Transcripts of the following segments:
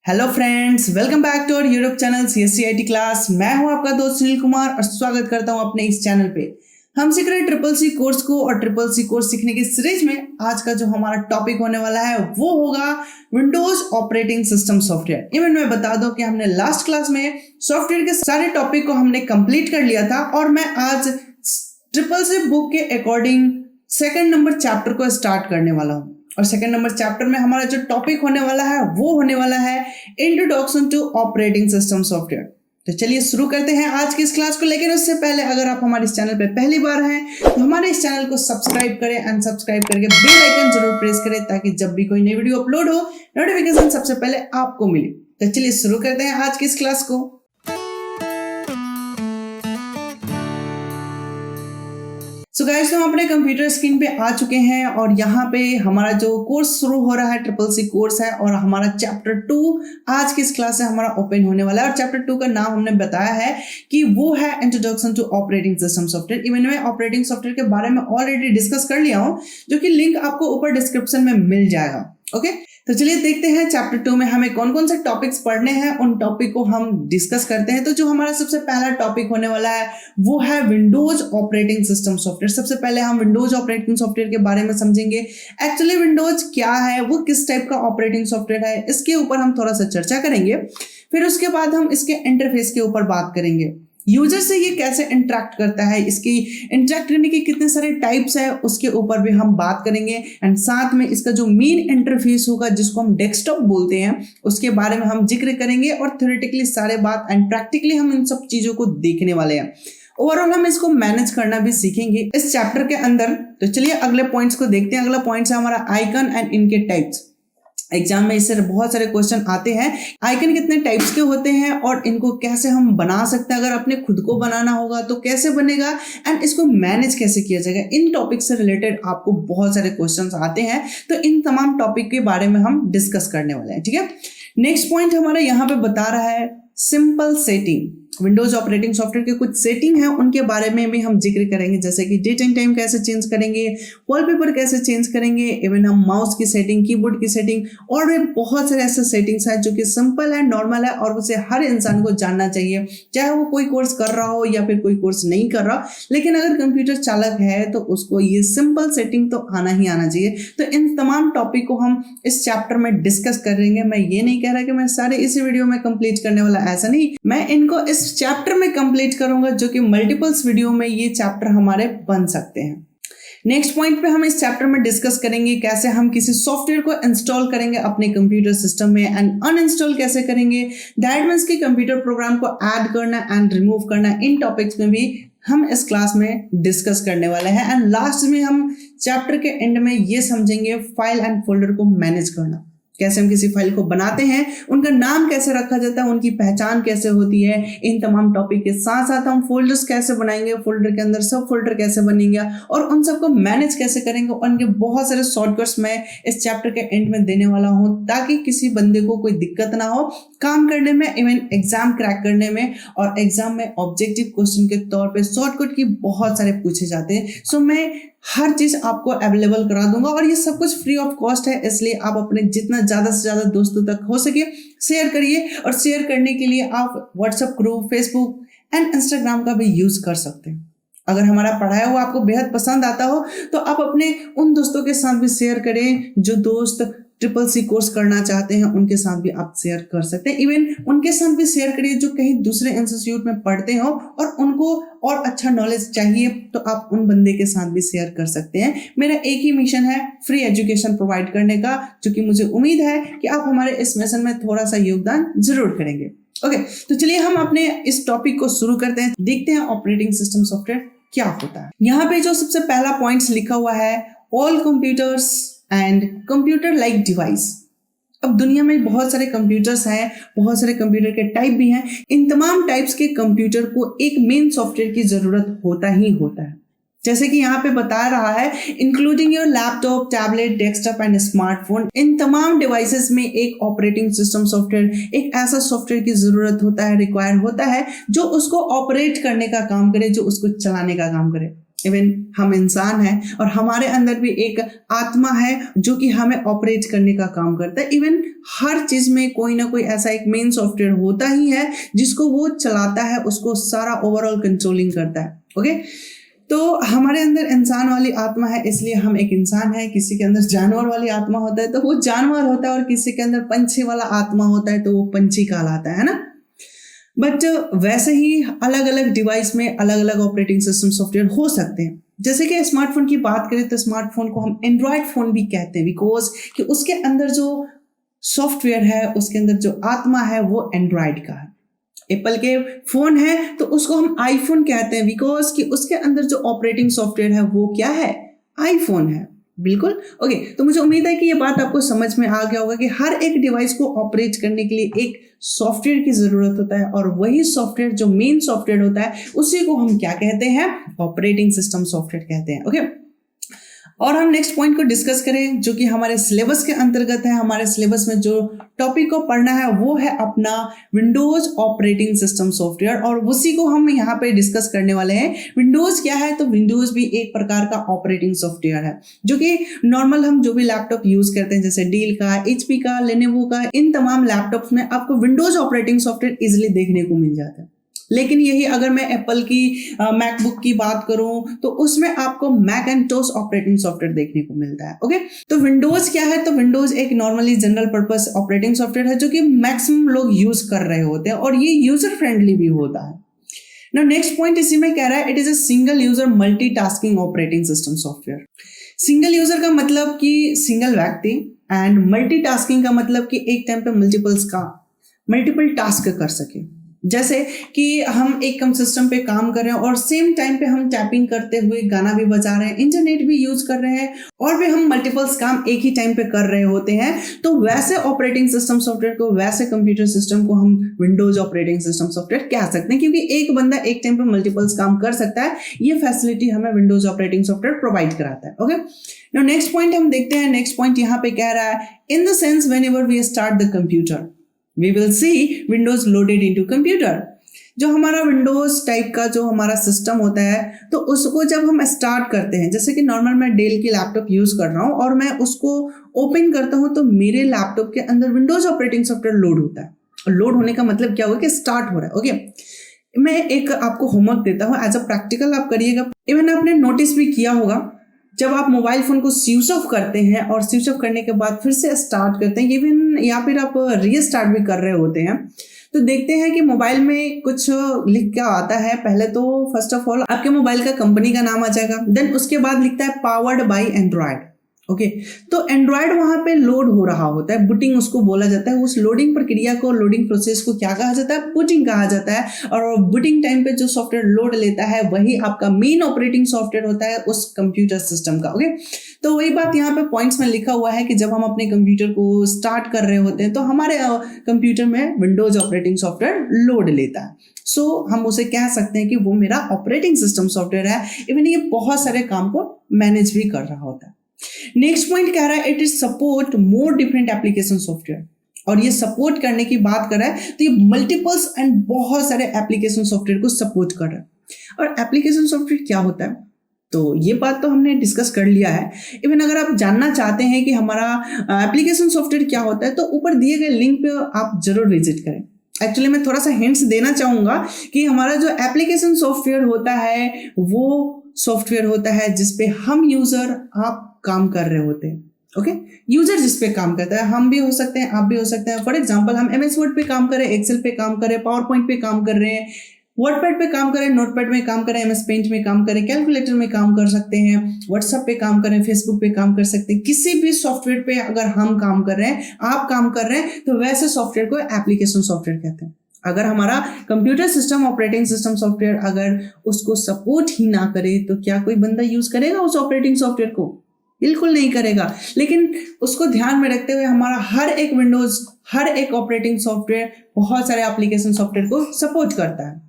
Hello friends, welcome back to our YouTube channel CSCIT class. मैं हूं आपका दोस्त सुनील कुमार और स्वागत करता हूं अपने इस चैनल पे। हम सीख रहे ट्रिपल सी कोर्स को और ट्रिपल सी कोर्स सीखने की सीरीज में आज का जो हमारा टॉपिक होने वाला है वो होगा Windows operating system software. Even मैं बता दूं कि हमने लास्ट क्लास में सॉफ्टवेयर के सारे टॉपिक को हमने कंप्लीट कर लिया था और मैं आज ट्रिपल सी बुक के अकॉर्डिंग सेकंड नंबर चैप्टर को स्टार्ट करने वाला हूं। और सेकंड नंबर चैप्टर में हमारा जो टॉपिक होने वाला है वो होने वाला है introduction to operating system software. तो चलिए शुरू करते हैं आज की इस क्लास को। लेकिन उससे पहले अगर आप हमारे इस चैनल पे पहली बार हैं तो हमारे इस चैनल को सब्सक्राइब करें एंड सब्सक्राइब करके बेल आइकन जरूर प्रेस करें ताकि जब भी कोई नई वीडियो अपलोड हो नोटिफिकेशन सबसे पहले आपको मिले। तो चलिए शुरू करते हैं आज की इस क्लास को। सो गाइस, हम अपने कंप्यूटर स्क्रीन पे आ चुके हैं और यहाँ पे हमारा जो कोर्स शुरू हो रहा है ट्रिपल सी कोर्स है और हमारा चैप्टर 2 आज की इस क्लास से हमारा ओपन होने वाला है। और चैप्टर 2 का नाम हमने बताया है कि वो है introduction to operating system software. Even मैं ऑपरेटिंग सॉफ्टवेयर के बारे में ऑलरेडी डिस्कस कर लिया हूँ, जो कि लिंक आपको ऊपर डिस्क्रिप्शन में मिल जाएगा। ओके, तो चलिए देखते हैं चैप्टर 2 में हमें कौन कौन से टॉपिक्स पढ़ने हैं, उन टॉपिक को हम डिस्कस करते हैं। तो जो हमारा सबसे पहला टॉपिक होने वाला है वो है विंडोज ऑपरेटिंग सिस्टम सॉफ्टवेयर। सबसे पहले हम विंडोज ऑपरेटिंग सॉफ्टवेयर के बारे में समझेंगे। एक्चुअली विंडोज क्या है, वो किस टाइप का ऑपरेटिंग सॉफ्टवेयर है, इसके ऊपर हम थोड़ा सा चर्चा करेंगे। फिर उसके बाद हम इसके इंटरफेस के ऊपर बात करेंगे, यूजर से ये कैसे इंटरेक्ट करता है, इसकी इंटरेक्ट करने के कितने सारे टाइप्स है उसके ऊपर भी हम बात करेंगे। एंड साथ में इसका जो मेन इंटरफेस होगा जिसको हम डेस्कटॉप बोलते हैं उसके बारे में हम जिक्र करेंगे और थ्योरेटिकली सारे बात एंड प्रैक्टिकली हम इन सब चीजों को देखने वाले हैं। ओवरऑल हम इसको मैनेज करना भी सीखेंगे इस चैप्टर के अंदर। तो चलिए अगले पॉइंट्स को देखते हैं। अगला पॉइंट है हमारा आइकन एंड इनके टाइप्स। एग्जाम में इससे बहुत सारे क्वेश्चन आते हैं। आइकन कितने टाइप्स के होते हैं और इनको कैसे हम बना सकते हैं, अगर अपने खुद को बनाना होगा तो कैसे बनेगा, एंड इसको मैनेज कैसे किया जाएगा। इन टॉपिक से रिलेटेड आपको बहुत सारे क्वेश्चंस आते हैं, तो इन तमाम टॉपिक के बारे में हम डिस्कस करने वाले हैं। ठीक है, नेक्स्ट पॉइंट हमारा यहाँ पे बता रहा है simple setting. Windows operating software के कुछ सेटिंग है उनके बारे में भी हम जिक्र करेंगे, जैसे कि डेट एंड टाइम कैसे चेंज करेंगे, वॉलपेपर कैसे चेंज करेंगे, इवन हम माउस की सेटिंग, कीबोर्ड की सेटिंग और भी बहुत सारे ऐसे सेटिंग्स हैं जो कि सिंपल है, नॉर्मल है और उसे हर इंसान को जानना चाहिए, चाहे वो कोई कोर्स कर रहा हो या फिर कोई कोर्स नहीं कर रहा। लेकिन अगर कंप्यूटर चालक है तो उसको ये सिंपल सेटिंग तो आना ही आना चाहिए। तो इन तमाम टॉपिक को हम इस चैप्टर में डिस्कस करेंगे। मैं ये नहीं कह रहा कि मैं सारे इसी वीडियो में कंप्लीट करने वाला, ऐसा नहीं, मैं इनको इस चैप्टर में कंप्लीट करूंगा, जो कि मल्टीपल्स वीडियो में ये चैप्टर हमारे बन सकते हैं। नेक्स्ट पॉइंट पे हम इस चैप्टर में डिस्कस करेंगे कैसे हम किसी सॉफ्टवेयर को इंस्टॉल करेंगे अपने कंप्यूटर सिस्टम में एंड अनइंस्टॉल कैसे करेंगे। दैट मींस कि कंप्यूटर प्रोग्राम को ऐड करना एंड रिमूव करना, इन टॉपिक्स में भी हम इस क्लास में डिस्कस करने वाले हैं। एंड लास्ट में हम चैप्टर के एंड में ये समझेंगे फाइल एंड फोल्डर को मैनेज करना, कैसे हम किसी फाइल को बनाते हैं, उनका नाम कैसे रखा जाता है, उनकी पहचान कैसे होती है। इन तमाम टॉपिक के साथ साथ हम फोल्डर्स कैसे बनाएंगे, फोल्डर के अंदर सब फोल्डर कैसे बनेंगे और उन सबको मैनेज कैसे करेंगे। उनके बहुत सारे शॉर्टकट्स मैं इस चैप्टर के एंड में देने वाला हूं ताकि किसी बंदे को कोई दिक्कत ना हो काम करने में, इवन एग्जाम क्रैक करने में। और एग्जाम में ऑब्जेक्टिव क्वेश्चन के तौर पे शॉर्टकट की बहुत सारे पूछे जाते हैं। सो मैं हर चीज आपको अवेलेबल करा दूंगा और ये सब कुछ फ्री ऑफ कॉस्ट है, इसलिए आप अपने जितना ज्यादा से ज्यादा दोस्तों तक हो सके शेयर करिए। और शेयर करने के लिए आप WhatsApp group, Facebook and Instagram का भी यूज कर सकते हैं। अगर हमारा पढ़ाया हुआ आपको बेहद पसंद आता हो तो आप अपने उन दोस्तों के साथ भी शेयर करें जो दोस्त ट्रिपल सी कोर्स करना चाहते हैं, उनके साथ भी आप शेयर कर सकते हैं। इवन उनके साथ भी शेयर करिए जो कहीं दूसरे इंस्टीट्यूट में पढ़ते हो और उनको और अच्छा नॉलेज चाहिए, तो आप उन बंदे के साथ भी शेयर कर सकते हैं। मेरा एक ही मिशन है, फ्री एजुकेशन प्रोवाइड करने का, जो कि मुझे उम्मीद है कि आप हमारे इस मिशन में थोड़ा सा योगदान जरूर करेंगे। ओके, तो चलिए हम अपने इस टॉपिक को शुरू करते हैं, देखते हैं ऑपरेटिंग सिस्टम सॉफ्टवेयर क्या होता है। यहाँ पे जो सबसे पहला पॉइंट्स लिखा हुआ है, all computers and computer like device. अब दुनिया में बहुत सारे कंप्यूटर्स हैं, बहुत सारे कंप्यूटर के टाइप भी हैं। इन तमाम टाइप्स के कंप्यूटर को एक मेन सॉफ्टवेयर की जरूरत होता ही होता है, जैसे कि यहाँ पे बता रहा है including your laptop, tablet, desktop and smartphone. इन तमाम डिवाइसेस में एक ऑपरेटिंग सिस्टम सॉफ्टवेयर, एक ऐसा सॉफ्टवेयर की जरूरत होता है, रिक्वायर होता है, जो उसको ऑपरेट करने का काम करे, जो उसको चलाने का काम करे। इवन हम इंसान हैं और हमारे अंदर भी एक आत्मा है जो कि हमें ऑपरेट करने का काम करता है। इवन हर चीज में कोई ना कोई ऐसा एक मेन सॉफ्टवेयर होता ही है जिसको वो चलाता है, उसको सारा ओवरऑल कंट्रोलिंग करता है। ओके, तो हमारे अंदर इंसान वाली आत्मा है, इसलिए हम एक इंसान है। किसी के अंदर जानवर वाली आत्मा होता है तो वो जानवर होता है, और किसी के अंदर पंछी वाला आत्मा होता है तो वो पंछी कहलाता है ना। बट वैसे ही अलग अलग डिवाइस में अलग अलग ऑपरेटिंग सिस्टम सॉफ्टवेयर हो सकते हैं। जैसे कि स्मार्टफोन की बात करें तो स्मार्टफोन को हम एंड्रॉयड फोन भी कहते हैं, बिकॉज कि उसके अंदर जो सॉफ्टवेयर है, उसके अंदर जो आत्मा है वो एंड्रॉयड का है। एप्पल के फोन है तो उसको हम आईफोन कहते हैं, बिकॉज कि उसके अंदर जो ऑपरेटिंग सॉफ्टवेयर है वो क्या है, आईफोन है। बिल्कुल। ओके, तो मुझे उम्मीद है कि ये बात आपको समझ में आ गया होगा कि हर एक डिवाइस को ऑपरेट करने के लिए एक सॉफ्टवेयर की जरूरत होता है, और वही सॉफ्टवेयर जो मेन सॉफ्टवेयर होता है उसी को हम क्या कहते हैं, ऑपरेटिंग सिस्टम सॉफ्टवेयर कहते हैं। ओके, और हम नेक्स्ट पॉइंट को डिस्कस करें जो कि हमारे सिलेबस के अंतर्गत है। हमारे सिलेबस में जो टॉपिक को पढ़ना है वो है अपना विंडोज ऑपरेटिंग सिस्टम सॉफ्टवेयर, और उसी को हम यहाँ पे डिस्कस करने वाले हैं। विंडोज क्या है, तो विंडोज भी एक प्रकार का ऑपरेटिंग सॉफ्टवेयर है जो कि नॉर्मल हम जो भी लैपटॉप यूज करते हैं, जैसे डेल का, एचपी का, लेनोवो का, इन तमाम लैपटॉप्स में आपको विंडोज ऑपरेटिंग सॉफ्टवेयर इजिली देखने को मिल जाता है। लेकिन यही अगर मैं एप्पल की मैकबुक की बात करूं तो उसमें आपको मैकिंटोश ऑपरेटिंग सॉफ्टवेयर देखने को मिलता है। ओके, तो विंडोज क्या है, तो विंडोज एक normally general purpose operating software है जो कि मैक्सिमम लोग यूज कर रहे होते हैं, और ये यूजर फ्रेंडली भी होता है। नाउ नेक्स्ट पॉइंट इसी में कह रहा है, it is a single user multitasking operating system software. Single user का मतलब कि सिंगल व्यक्ति, एंड मल्टीटास्किंग का मतलब कि एक टाइम पे मल्टीपल टास्क कर सके। जैसे कि हम एक कम सिस्टम पे काम कर रहे हैं और सेम टाइम पे हम टैपिंग करते हुए गाना भी बजा रहे हैं, इंटरनेट भी यूज कर रहे हैं, और भी हम मल्टीपल्स काम एक ही टाइम पे कर रहे होते हैं। तो वैसे ऑपरेटिंग सिस्टम सॉफ्टवेयर को, वैसे कंप्यूटर सिस्टम को हम विंडोज ऑपरेटिंग सिस्टम सॉफ्टवेयर कह सकते हैं, क्योंकि एक बंदा एक टाइम पे मल्टीपल्स काम कर सकता है। ये फैसिलिटी हमें विंडोज ऑपरेटिंग सॉफ्टवेयर प्रोवाइड कराता है। ओके, नाउ नेक्स्ट पॉइंट हम देखते हैं। नेक्स्ट पॉइंट यहाँ पे कह रहा है, in the sense whenever we start the computer we will see windows loaded into computer। जो हमारा विंडोज टाइप का जो हमारा सिस्टम होता है, तो उसको जब हम स्टार्ट करते हैं, जैसे कि नॉर्मल मैं डेल की लैपटॉप यूज कर रहा हूँ और मैं उसको ओपन करता हूँ, तो मेरे लैपटॉप के अंदर विंडोज ऑपरेटिंग सॉफ्टवेयर लोड होता है। और लोड होने का मतलब क्या होगा कि स्टार्ट हो रहा है। ओके, मैं एक आपको होमवर्क देता हूँ, एज अ प्रैक्टिकल आप करिएगा। इवन आपने नोटिस भी किया होगा, जब आप मोबाइल फोन को स्विच ऑफ करते हैं और स्विच ऑफ करने के बाद फिर से स्टार्ट करते हैं, इवन या फिर आप रीस्टार्ट भी कर रहे होते हैं, तो देखते हैं कि मोबाइल में कुछ लिख क्या आता है। पहले तो फर्स्ट ऑफ ऑल आपके मोबाइल का कंपनी का नाम आ जाएगा, देन उसके बाद लिखता है पावर्ड बाय एंड्रॉयड। ओके, तो एंड्रॉयड वहां पे लोड हो रहा होता है, बूटिंग उसको बोला जाता है। उस लोडिंग प्रक्रिया को, लोडिंग प्रोसेस को क्या कहा जाता है, बूटिंग कहा जाता है। और बूटिंग टाइम पे जो सॉफ्टवेयर लोड लेता है वही आपका मेन ऑपरेटिंग सॉफ्टवेयर होता है उस कंप्यूटर सिस्टम का। ओके, तो वही बात यहाँ पे पॉइंट्स में लिखा हुआ है कि जब हम अपने कंप्यूटर को स्टार्ट कर रहे होते हैं तो हमारे कंप्यूटर में विंडोज ऑपरेटिंग सॉफ्टवेयर लोड लेता है। सो हम उसे कह सकते हैं कि वो मेरा ऑपरेटिंग सिस्टम सॉफ्टवेयर है। इवन ये बहुत सारे काम को मैनेज भी कर रहा होता है। नेक्स्ट पॉइंट कह रहा है, it is support more different application software. और ये सपोर्ट करने की बात कर रहा है तो ये मल्टीपल्स एंड बहुत सारे एप्लीकेशन सॉफ्टवेयर को सपोर्ट कर रहा है। और एप्लीकेशन सॉफ्टवेयर क्या होता है, तो ये बात तो हमने डिस्कस कर लिया है। इवन अगर आप जानना चाहते हैं कि हमारा एप्लीकेशन सॉफ्टवेयर क्या होता है, तो ऊपर दिए गए लिंक पे आप जरूर विजिट करें। एक्चुअली मैं थोड़ा सा हिंट्स देना चाहूंगा कि हमारा जो एप्लीकेशन सॉफ्टवेयर होता है वो सॉफ्टवेयर होता है जिसपे हम यूजर, आप काम कर रहे होते हैं। ओके, यूजर जिस पे काम करता है, हम भी हो सकते हैं, आप भी हो सकते हैं। फॉर एग्जांपल हम एमएस वर्ड पे काम करें, एक्सेल पे काम करें, पावर पॉइंट पे काम कर रहे हैं, वर्डपैड पे काम करें, नोटपैड में काम करें, एमएस पेंट में काम करें, कैलकुलेटर में काम कर सकते हैं, व्हाट्सएप पे काम करें, फेसबुक पे काम कर सकते हैं। किसी भी सॉफ्टवेयर पे अगर हम काम कर रहे हैं, आप काम कर रहे हैं, तो वैसे सॉफ्टवेयर को एप्लीकेशन सॉफ्टवेयर कहते हैं। अगर हमारा computer system, operating system software अगर उसको सपोर्ट ही ना करे तो क्या कोई बंदा यूज करेगा उस ऑपरेटिंग सॉफ्टवेयर को? बिल्कुल नहीं करेगा। लेकिन उसको ध्यान में रखते हुए हमारा हर एक विंडोज, हर एक ऑपरेटिंग सॉफ्टवेयर बहुत सारे एप्लीकेशन सॉफ्टवेयर को सपोर्ट करता है।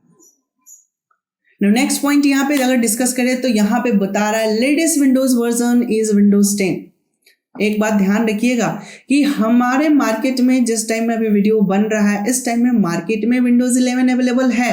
नेक्स्ट पॉइंट यहाँ पे अगर डिस्कस करें तो यहाँ पे बता रहा है, latest Windows version is Windows 10। एक बात ध्यान रखिएगा कि हमारे मार्केट में जिस टाइम में अभी वीडियो बन रहा है, इस टाइम में मार्केट में विंडोज 11 अवेलेबल है।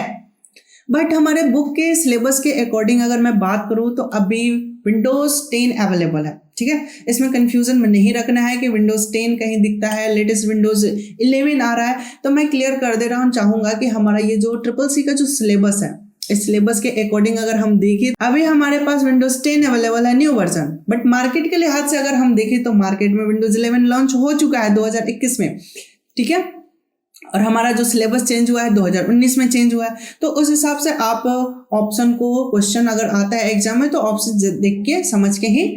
बट हमारे बुक के सिलेबस के अकॉर्डिंग अगर मैं बात करूँ तो अभी विंडोज 10 अवेलेबल है, ठीक है। इसमें कंफ्यूजन में नहीं रखना है कि विंडोज 10 कहीं दिखता है, लेटेस्ट विंडोज 11 आ रहा है, तो मैं क्लियर कर दे रहा हूँ। चाहूंगा कि हमारा ये जो CCC का जो सिलेबस है, इस सिलेबस के अकॉर्डिंग अगर हम देखें, अभी हमारे पास विंडोज 10 अवेलेबल है न्यू वर्जन, बट मार्केट के लिहाज से अगर हम देखें तो मार्केट में विंडोज 11 लॉन्च हो चुका है 2021 में, ठीक है। और हमारा जो सिलेबस चेंज हुआ है 2019 में चेंज हुआ है। तो उस हिसाब से आप ऑप्शन को, क्वेश्चन अगर आता है एग्जाम में तो ऑप्शन देख के समझ के ही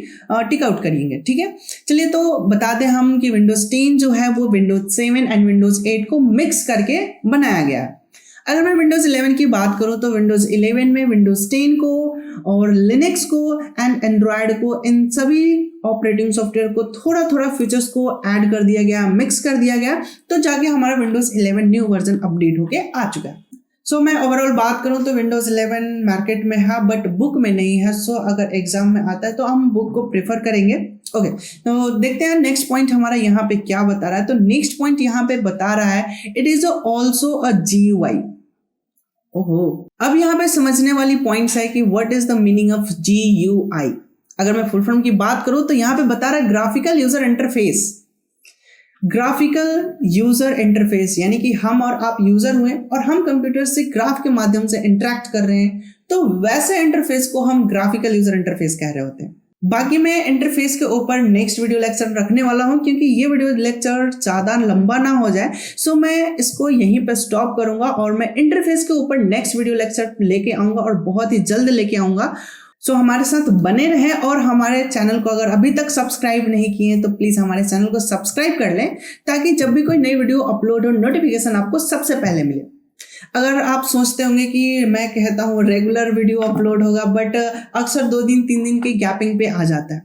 टिक आउट करेंगे, ठीक है। चलिए तो बता दें हम कि विंडोज 10 जो है वो विंडोज 7 एंड विंडोज 8 को मिक्स करके बनाया गया है। अगर मैं विंडोज 11 की बात करूं तो विंडोज 11 में विंडोज 10 को और लिनक्स को एंड एंड्रॉयड को, इन सभी ऑपरेटिंग सॉफ्टवेयर को थोड़ा थोड़ा फीचर्स को ऐड कर दिया गया, मिक्स कर दिया गया, तो जाके हमारा विंडोज 11 न्यू वर्जन अपडेट होके आ चुका है। सो मैं ओवरऑल बात करूं तो विंडोज 11 मार्केट में है बट बुक में नहीं है। सो अगर एग्जाम में आता है तो हम बुक को प्रेफर करेंगे। ओके, तो देखते हैं नेक्स्ट पॉइंट हमारा यहाँ पे क्या बता रहा है। तो नेक्स्ट पॉइंट यहाँ पे बता रहा है it is also a GUI। ओहो, अब यहाँ पे समझने वाली पॉइंट्स है कि what is the meaning of GUI। अगर मैं फुल फॉर्म की बात करूं तो यहाँ पे बता रहा है graphical user interface. Graphical user interface यानी कि हम और आप यूजर हुए और हम कंप्यूटर से ग्राफ के माध्यम से इंटरेक्ट कर रहे हैं, तो वैसे इंटरफेस को हम ग्राफिकल यूजर इंटरफेस कह रहे होते हैं। बाकी मैं इंटरफेस के ऊपर नेक्स्ट वीडियो लेक्चर रखने वाला हूं, क्योंकि ये वीडियो लेक्चर ज़्यादा लंबा ना हो जाए, सो मैं इसको यहीं पे स्टॉप करूंगा और मैं इंटरफेस के ऊपर नेक्स्ट वीडियो लेक्चर लेके आऊंगा और बहुत ही जल्द लेके आऊंगा। सो हमारे साथ बने रहें और हमारे चैनल को अगर अभी तक सब्सक्राइब नहीं किए तो प्लीज़ हमारे चैनल को सब्सक्राइब कर लें, ताकि जब भी कोई नई वीडियो अपलोड हो नोटिफिकेशन आपको सबसे पहले मिले। अगर आप सोचते होंगे कि मैं कहता हूँ रेगुलर वीडियो अपलोड होगा, बट अक्सर 2 दिन 3 दिन की गैपिंग पे आ जाता है,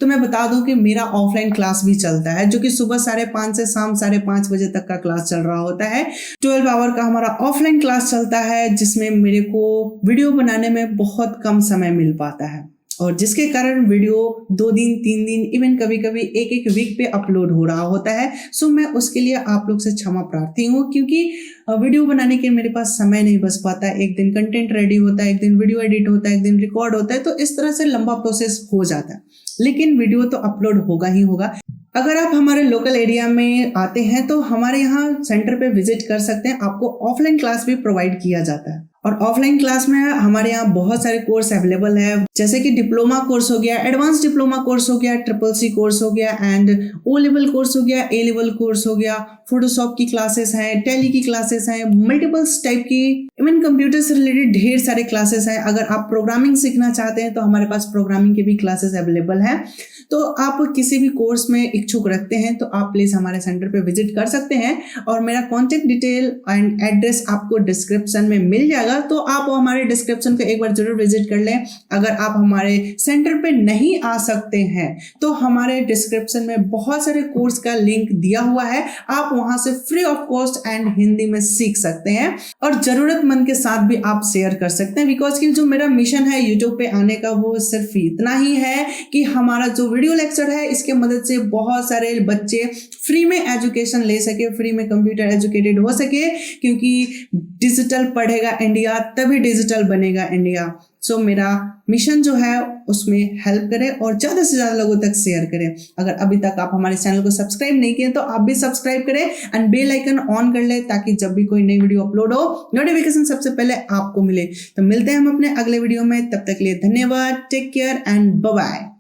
तो मैं बता दूं कि मेरा ऑफलाइन क्लास भी चलता है, जो कि सुबह 5:30 से शाम 5:30 बजे तक का क्लास चल रहा होता है। 12 आवर का हमारा ऑफलाइन क्लास चलता है, जिसमें मेरे को वीडियो बनाने में बहुत कम समय मिल पाता है और जिसके कारण वीडियो 2 दिन 3 दिन इवन कभी कभी एक वीक पे अपलोड हो रहा होता है। सो मैं उसके लिए आप लोग से क्षमा प्रार्थी हूँ, क्योंकि वीडियो बनाने के मेरे पास समय नहीं बच पाता। एक दिन कंटेंट रेडी होता है, एक दिन वीडियो एडिट होता है, एक दिन रिकॉर्ड होता है, तो इस तरह से लंबा प्रोसेस हो जाता है, लेकिन वीडियो तो अपलोड होगा ही होगा। अगर आप हमारे लोकल एरिया में आते हैं तो हमारे यहाँ सेंटर पे विजिट कर सकते हैं। आपको ऑफलाइन क्लास भी प्रोवाइड किया जाता है और ऑफलाइन क्लास में हमारे यहाँ बहुत सारे कोर्स अवेलेबल है, जैसे कि डिप्लोमा कोर्स हो गया, एडवांस डिप्लोमा कोर्स हो गया, CCC कोर्स हो गया एंड O लेवल कोर्स हो गया, A लेवल कोर्स हो गया, फोटोशॉप की क्लासेस हैं, टैली की क्लासेस हैं, मल्टीपल्स टाइप की, इवन कंप्यूटर से रिलेटेड ढेर सारे क्लासेस हैं। अगर आप प्रोग्रामिंग सीखना चाहते हैं तो हमारे पास प्रोग्रामिंग के भी क्लासेस अवेलेबल हैं। तो आप किसी भी कोर्स में इच्छुक रखते हैं तो आप प्लीज हमारे सेंटर पे विजिट कर सकते हैं और मेरा कॉन्टेक्ट डिटेल एंड एड्रेस आपको डिस्क्रिप्शन में मिल जाएगा, तो आप हमारे डिस्क्रिप्शन को एक बार जरूर विजिट कर लें। अगर आप हमारे सेंटर पे नहीं आ सकते हैं तो हमारे डिस्क्रिप्शन में बहुत सारे कोर्स का लिंक दिया हुआ है, आप वहां से free of cost and Hindi में सीख सकते हैं और जरूरतमंद के साथ भी आप शेयर कर सकते हैं। बिकॉज कि जो मेरा मिशन है यूट्यूब पे आने का वो सिर्फ इतना ही है कि हमारा जो वीडियो लेक्चर है इसके मदद से बहुत सारे बच्चे फ्री में एजुकेशन ले सके, फ्री में कंप्यूटर एजुकेटेड हो सके, क्योंकि डिजिटल पढ़ेगा इंडिया तभी डिजिटल बनेगा इंडिया। सो मेरा मिशन जो है उसमें हेल्प करें और ज़्यादा से ज़्यादा लोगों तक शेयर करें। अगर अभी तक आप हमारे चैनल को सब्सक्राइब नहीं किए तो आप भी सब्सक्राइब करें एंड बेल आइकन ऑन कर लें, ताकि जब भी कोई नई वीडियो अपलोड हो नोटिफिकेशन सबसे पहले आपको मिले। तो मिलते हैं हम अपने अगले वीडियो में, तब तक के लिए धन्यवाद, take care and bye bye.